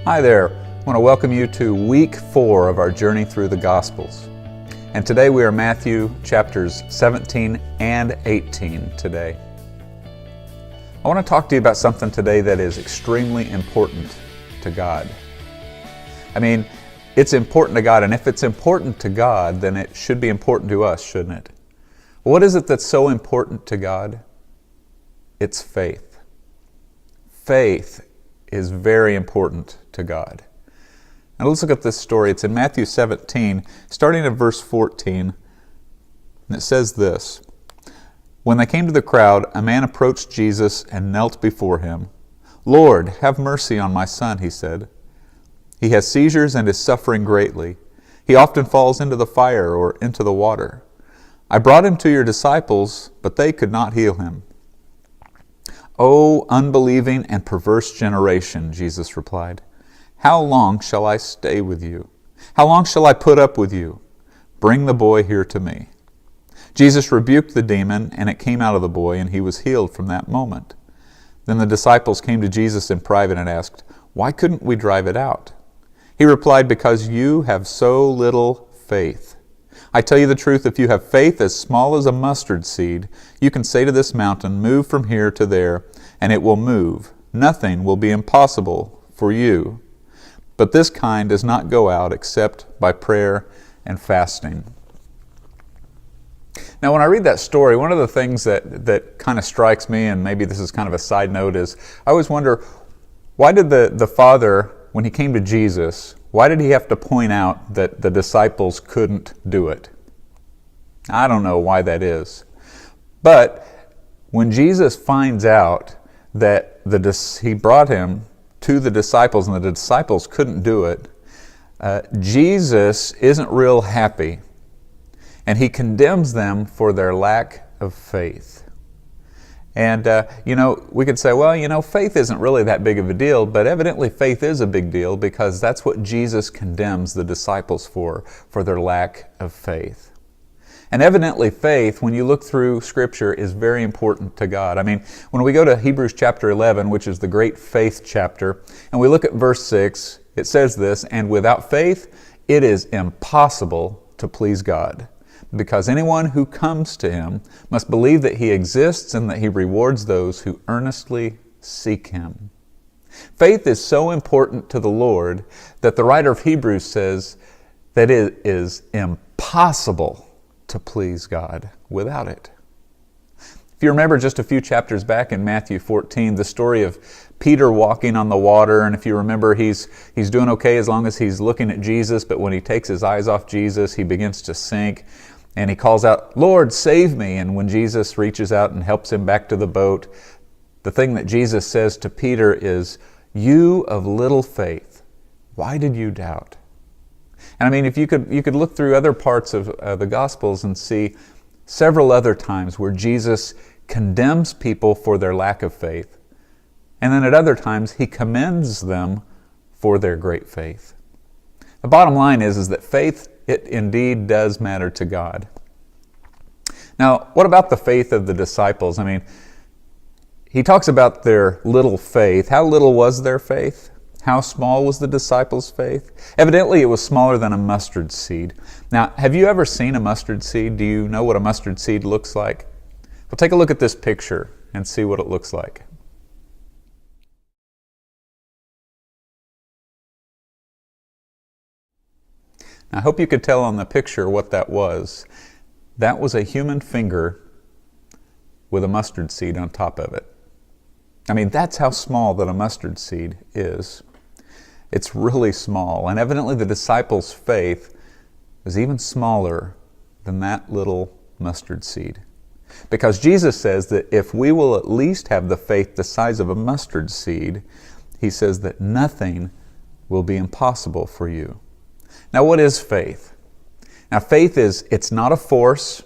Hi there. I want to welcome you to week 4 of our journey through the Gospels. And today we are Matthew chapters 17 and 18 today. I want to talk to you about something today that is extremely important to God. I mean, it's important to God, and if it's important to God, then it should be important to us, shouldn't it? What is it that's so important to God? It's faith. Faith is very important to God. Now let's look at this story. It's in Matthew 17, starting at verse 14. And it says this: When they came to the crowd, a man approached Jesus and knelt before him. "Lord, have mercy on my son," he said. "He has seizures and is suffering greatly. He often falls into the fire or into the water. I brought him to your disciples, but they could not heal him." "O unbelieving and perverse generation," Jesus replied, "how long shall I stay with you? How long shall I put up with you? Bring the boy here to me." Jesus rebuked the demon, and it came out of the boy, and he was healed from that moment. Then the disciples came to Jesus in private and asked, "Why couldn't we drive it out?" He replied, "Because you have so little faith. I tell you the truth, if you have faith as small as a mustard seed, you can say to this mountain, 'Move from here to there,' and it will move. Nothing will be impossible for you. But this kind does not go out except by prayer and fasting." Now, when I read that story, one of the things that kind of strikes me, and maybe this is kind of a side note, is I always wonder, why did the Father, when he came to Jesus, why did he have to point out that the disciples couldn't do it? I don't know why that is. But when Jesus finds out that he brought him to the disciples and the disciples couldn't do it, Jesus isn't real happy. And he condemns them for their lack of faith. And, we could say, well, faith isn't really that big of a deal, but evidently faith is a big deal because that's what Jesus condemns the disciples for their lack of faith. And evidently faith, when you look through Scripture, is very important to God. I mean, when we go to Hebrews chapter 11, which is the great faith chapter, and we look at verse 6, it says this: "And without faith, it is impossible to please God. Because anyone who comes to Him must believe that He exists and that He rewards those who earnestly seek Him." Faith is so important to the Lord that the writer of Hebrews says that it is impossible to please God without it. If you remember just a few chapters back in Matthew 14, the story of Peter walking on the water, and if you remember, he's doing okay as long as he's looking at Jesus, but when he takes his eyes off Jesus, he begins to sink. And he calls out, "Lord, save me." And when Jesus reaches out and helps him back to the boat, the thing that Jesus says to Peter is, "You of little faith, why did you doubt?" And I mean, if you could look through other parts of the Gospels and see several other times where Jesus condemns people for their lack of faith. And then at other times, he commends them for their great faith. The bottom line is that faith, it indeed does matter to God. Now, what about the faith of the disciples? I mean, he talks about their little faith. How little was their faith? How small was the disciples' faith? Evidently, it was smaller than a mustard seed. Now, have you ever seen a mustard seed? Do you know what a mustard seed looks like? Well, take a look at this picture and see what it looks like. I hope you could tell on the picture what that was. That was a human finger with a mustard seed on top of it. I mean, that's how small that a mustard seed is. It's really small. And evidently the disciples' faith was even smaller than that little mustard seed. Because Jesus says that if we will at least have the faith the size of a mustard seed, he says that nothing will be impossible for you. Now, what is faith? Now, faith it's not a force.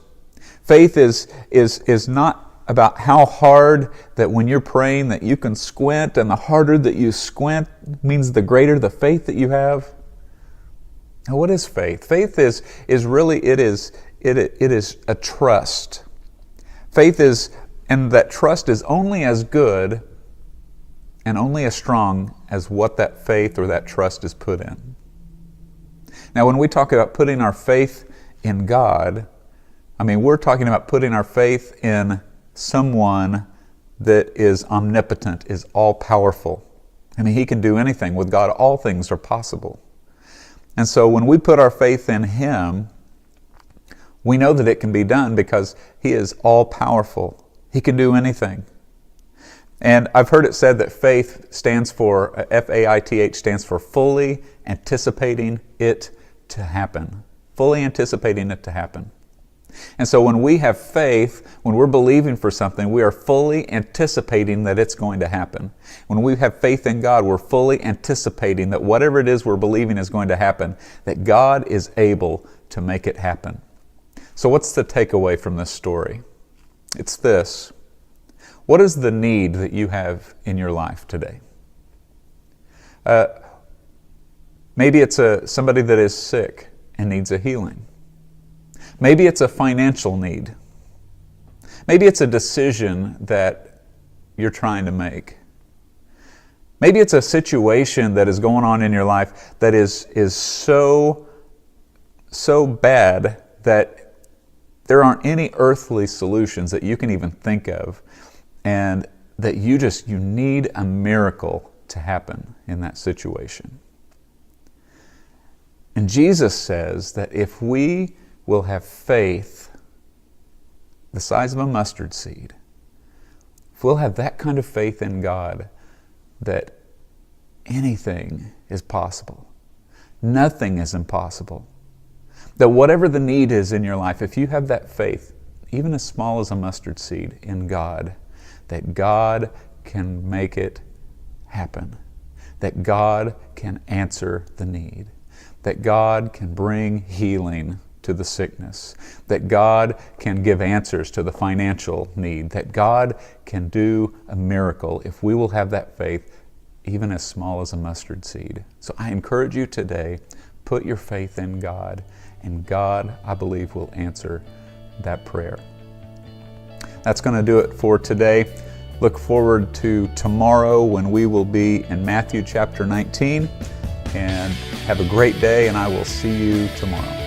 Faith is not about how hard that when you're praying that you can squint, and the harder that you squint means the greater the faith that you have. Now, what is faith? Faith is really, it is a trust. Faith is, and that trust is only as good and only as strong as what that faith or that trust is put in. Now, when we talk about putting our faith in God, we're talking about putting our faith in someone that is omnipotent, is all-powerful. He can do anything. With God, all things are possible. And so when we put our faith in Him, we know that it can be done because He is all-powerful. He can do anything. And I've heard it said that faith stands for, F-A-I-T-H stands for fully anticipating it to happen. Fully anticipating it to happen. And so when we have faith, when we're believing for something, we are fully anticipating that it's going to happen. When we have faith in God, we're fully anticipating that whatever it is we're believing is going to happen, that God is able to make it happen. So what's the takeaway from this story? It's this. What is the need that you have in your life today? Maybe it's somebody that is sick and needs a healing. Maybe it's a financial need. Maybe it's a decision that you're trying to make. Maybe it's a situation that is going on in your life that is so bad that there aren't any earthly solutions that you can even think of, and that you need a miracle to happen in that situation. And Jesus says that if we will have faith the size of a mustard seed, if we'll have that kind of faith in God, that anything is possible. Nothing is impossible. That whatever the need is in your life, if you have that faith, even as small as a mustard seed in God, that God can make it happen. That God can answer the need. That God can bring healing to the sickness, that God can give answers to the financial need, that God can do a miracle if we will have that faith, even as small as a mustard seed. So I encourage you today, put your faith in God, and God, I believe, will answer that prayer. That's going to do it for today. Look forward to tomorrow when we will be in Matthew chapter 19, and have a great day, and I will see you tomorrow.